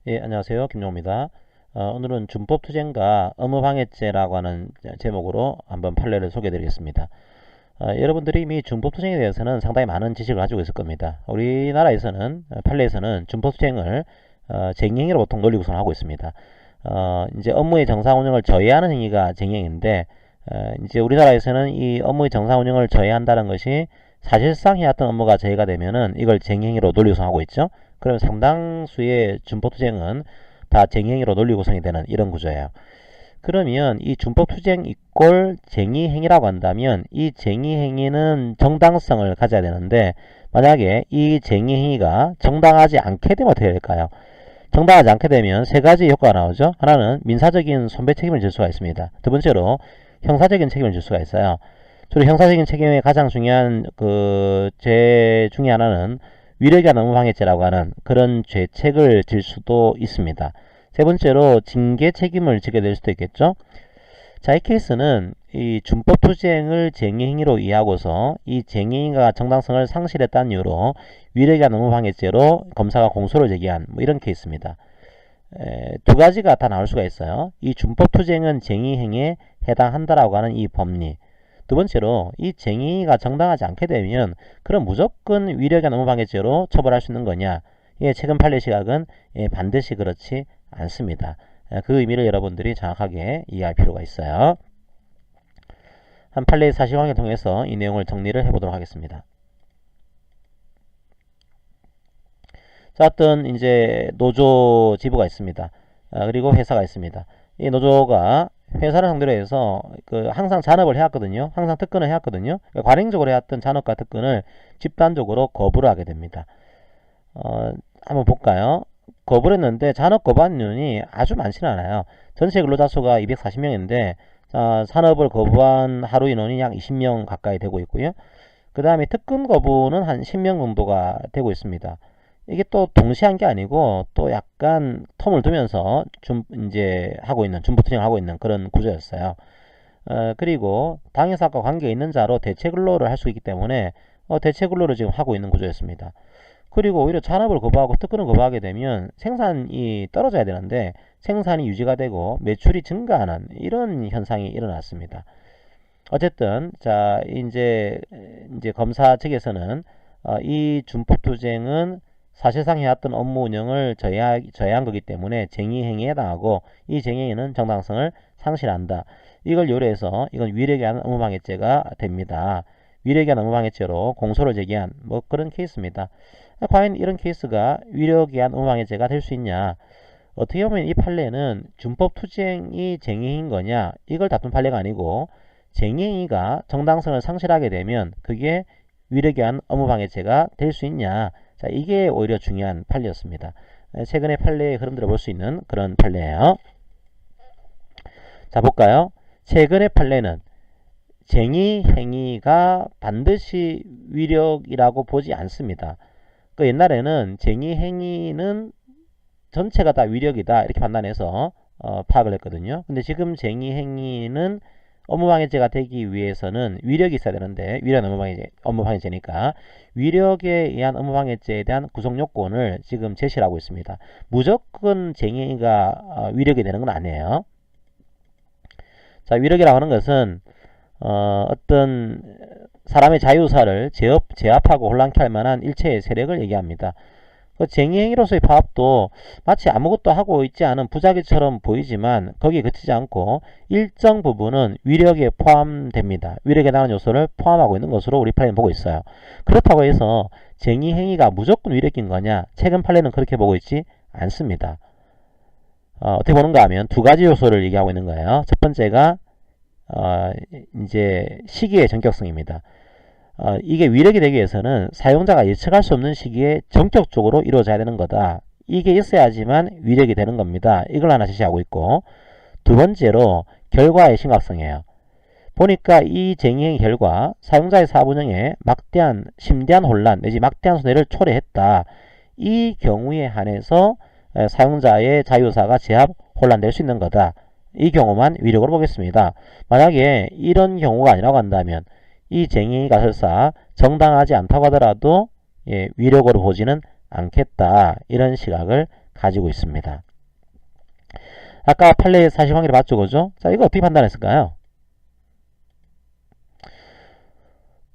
예, 안녕하세요. 김용호입니다. 오늘은 준법투쟁과 업무방해죄라고 하는 제목으로 한번 판례를 소개해 드리겠습니다. 여러분들이 이미 준법투쟁에 대해서는 상당히 많은 지식을 가지고 있을 겁니다. 우리나라에서는, 판례에서는 준법투쟁을 쟁행위로 보통 논리 구성을 하고 있습니다. 이제 업무의 정상 운영을 저해하는 행위가 쟁행인데, 이제 우리나라에서는 이 업무의 정상 운영을 저해한다는 것이 사실상 해왔던 업무가 저해가 되면은 이걸 쟁행위로 논리 구성하고 있죠. 그러면 상당수의 준법투쟁은 다 쟁행위로 논리 구성이 되는 이런 구조예요. 그러면 이 준법투쟁 이꼴 쟁의행위라고 한다면 이 쟁의행위는 정당성을 가져야 되는데, 만약에 이 쟁의행위가 정당하지 않게 되면 어떻게 될까요? 정당하지 않게 되면 세 가지 효과가 나오죠. 하나는 민사적인 손배 책임을 질 수가 있습니다. 두 번째로 형사적인 책임을 질 수가 있어요. 주로 형사적인 책임의 가장 중요한 죄 중에 하나는 위력이한 업무방해죄라고 하는 그런 죄책을 질 수도 있습니다. 세 번째로 징계 책임을 지게 될 수도 있겠죠. 자, 이 케이스는 이 준법투쟁을 쟁의행위로 이해하고서 이 쟁의행위가 정당성을 상실했다는 이유로 위력이한 업무방해죄로 검사가 공소를 제기한 이런 케이스입니다. 두 가지가 다 나올 수가 있어요. 이 준법투쟁은 쟁의행위에 해당한다라고 하는 이 법리. 두 번째로 이 쟁의가 정당하지 않게 되면 그럼 무조건 위력한 업무방해죄로 처벌할 수 있는 거냐? 최근 판례 시각은 반드시 그렇지 않습니다. 그 의미를 여러분들이 정확하게 이해할 필요가 있어요. 한 판례의 사실관계를 통해서 이 내용을 정리를 해보도록 하겠습니다. 자, 어떤 이제 노조 지부가 있습니다. 그리고 회사가 있습니다. 이 노조가 회사를 상대로 해서 항상 잔업을 해왔거든요. 항상 특근을 해왔거든요. 그러니까 관행적으로 해왔던 잔업과 특근을 집단적으로 거부를 하게 됩니다. 한번 볼까요? 거부를 했는데 잔업 거부한 인원이 아주 많지는 않아요. 전체 근로자 수가 240명인데 산업을 거부한 하루 인원이 약 20명 가까이 되고 있고요. 그 다음에 특근 거부는 한 10명 정도가 되고 있습니다. 이게 또 동시에 한 게 아니고 또 약간 텀을 두면서 이제 하고 있는 준부투쟁을 하고 있는 그런 구조였어요. 그리고 당해사업과 관계 있는 자로 대체 근로를 할 수 있기 때문에 대체 근로를 지금 하고 있는 구조였습니다. 그리고 오히려 잔업을 거부하고 특근을 거부하게 되면 생산이 떨어져야 되는데 생산이 유지가 되고 매출이 증가하는 이런 현상이 일어났습니다. 어쨌든 자 이제 검사 측에서는 이 준법투쟁은 사실상 해왔던 업무 운영을 저해한 거기 때문에 쟁의행위에 해당하고 이 쟁의행위는 정당성을 상실한다. 이걸 요래해서 이건 위력에 의한 업무방해죄가 됩니다. 위력에 의한 업무방해죄로 공소를 제기한 그런 케이스입니다. 과연 이런 케이스가 위력에 의한 업무방해죄가 될 수 있냐? 어떻게 보면 이 판례는 준법투쟁이 쟁의행위인 거냐? 이걸 다툰 판례가 아니고 쟁의행위가 정당성을 상실하게 되면 그게 위력에 의한 업무방해죄가 될 수 있냐? 자, 이게 오히려 중요한 판례였습니다. 최근의 판례의 흐름들을 볼 수 있는 그런 판례예요. 자, 볼까요? 최근의 판례는 쟁의행위가 반드시 위력이라고 보지 않습니다. 옛날에는 쟁의행위는 전체가 다 위력이다 이렇게 판단해서 파악을 했거든요. 근데 지금 쟁의행위는 업무방해죄가 되기 위해서는 위력이 있어야 되는데 위력은 업무방해죄니까 위력에 의한 업무방해죄에 대한 구성요건을 지금 제시를 하고 있습니다. 무조건 쟁의가 위력이 되는 건 아니에요. 자, 위력이라고 하는 것은 어떤 사람의 자유사를 제압하고 혼란케 할 만한 일체의 세력을 얘기합니다. 쟁의행위로서의 파업도 마치 아무것도 하고 있지 않은 부작위처럼 보이지만 거기에 그치지 않고 일정 부분은 위력에 포함됩니다. 위력에 해당하는 요소를 포함하고 있는 것으로 우리 판례는 보고 있어요. 그렇다고 해서 쟁의행위가 무조건 위력인 거냐? 최근 판례는 그렇게 보고 있지 않습니다. 어떻게 보는가 하면 두 가지 요소를 얘기하고 있는 거예요. 첫 번째가 이제 시기의 전격성입니다. 이게 위력이 되기 위해서는 사용자가 예측할 수 없는 시기에 전격적으로 이루어져야 되는 거다. 이게 있어야지만 위력이 되는 겁니다. 이걸 하나 제시하고 있고, 두 번째로 결과의 심각성이에요. 보니까 이 쟁의행위 결과 사용자의 사업운영에 심대한 혼란 내지 막대한 손해를 초래했다. 이 경우에 한해서 사용자의 자유사가 제압 혼란될 수 있는 거다. 이 경우만 위력으로 보겠습니다. 만약에 이런 경우가 아니라고 한다면 이 쟁의가 설사 정당하지 않다고 하더라도 위력으로 보지는 않겠다. 이런 시각을 가지고 있습니다. 아까 판례 사실관계를 봤죠, 그죠? 자, 이거 어떻게 판단했을까요?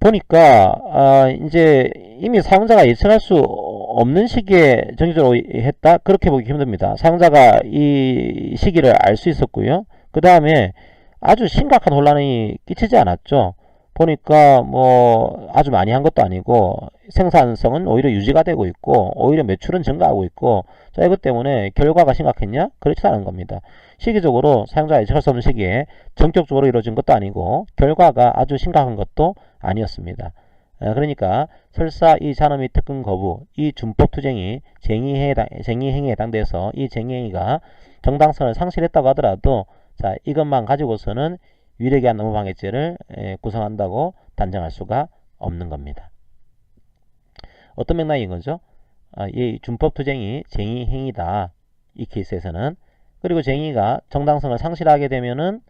보니까 이제 이미 사용자가 예측할 수 없는 시기에 정기적으로 했다, 그렇게 보기 힘듭니다. 사용자가 이 시기를 알 수 있었고요. 그 다음에 아주 심각한 혼란이 끼치지 않았죠. 보니까 뭐 아주 많이 한 것도 아니고 생산성은 오히려 유지가 되고 있고 오히려 매출은 증가하고 있고, 자, 이것 때문에 결과가 심각했냐? 그렇지 않은 겁니다. 시기적으로 사용자가 예측할 수 없는 시기에 전격적으로 이루어진 것도 아니고 결과가 아주 심각한 것도 아니었습니다. 그러니까 설사 이 잔업및 특근 거부, 이 준법 투쟁이 쟁의행위에 해당돼서 이 쟁의행위가 정당성을 상실했다고 하더라도, 자, 이것만 가지고서는 위력의한 업무방해죄를 구성한다고 단정할 수가 없는 겁니다. 어떤 맥락인 거죠? 이 준법투쟁이 쟁의행위다, 이 케이스에서는. 그리고 쟁의가 정당성을 상실하게 되면은,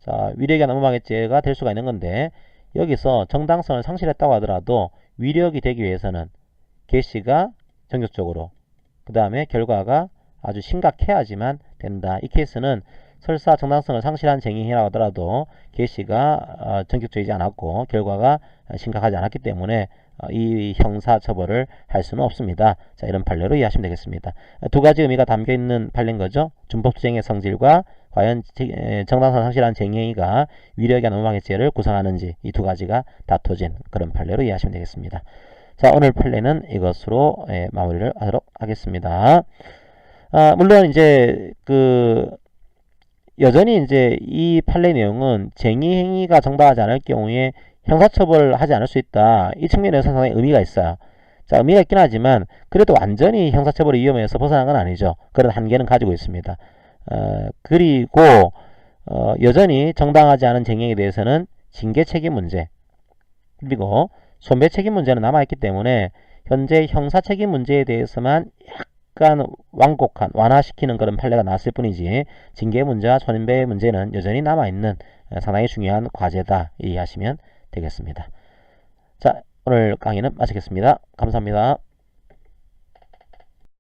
자, 위력의한 업무방해죄가 될 수가 있는 건데, 여기서 정당성을 상실했다고 하더라도 위력이 되기 위해서는 개시가 전격적으로, 그 다음에 결과가 아주 심각해야지만 된다. 이 케이스는 설사 정당성을 상실한 쟁의행위라고 하더라도 개시가 전격적이지 않았고 결과가 심각하지 않았기 때문에 이 형사처벌을 할 수는 없습니다. 자, 이런 판례로 이해하시면 되겠습니다. 두 가지 의미가 담겨있는 판례인 거죠. 준법투쟁의 성질과 과연 정당성 상실한 쟁의행위가 위력의한 업무방해죄를 구성하는지, 이 두 가지가 다퉈진 그런 판례로 이해하시면 되겠습니다. 자, 오늘 판례는 이것으로 마무리를 하도록 하겠습니다. 물론 이제 여전히 이제 이 판례 내용은 쟁의행위가 정당하지 않을 경우에 형사처벌하지 않을 수 있다, 이 측면에서 상당히 의미가 있어요. 자, 의미가 있긴 하지만 그래도 완전히 형사처벌의 위험에서 벗어난 건 아니죠. 그런 한계는 가지고 있습니다. 그리고 여전히 정당하지 않은 쟁의에 대해서는 징계책임 문제, 그리고 손배책임 문제는 남아있기 때문에 현재 형사책임 문제에 대해서만 약간 완화시키는 그런 판례가 나왔을 뿐이지, 징계 문제와 손배 문제는 여전히 남아있는 상당히 중요한 과제다, 이해하시면 되겠습니다. 자, 오늘 강의는 마치겠습니다. 감사합니다.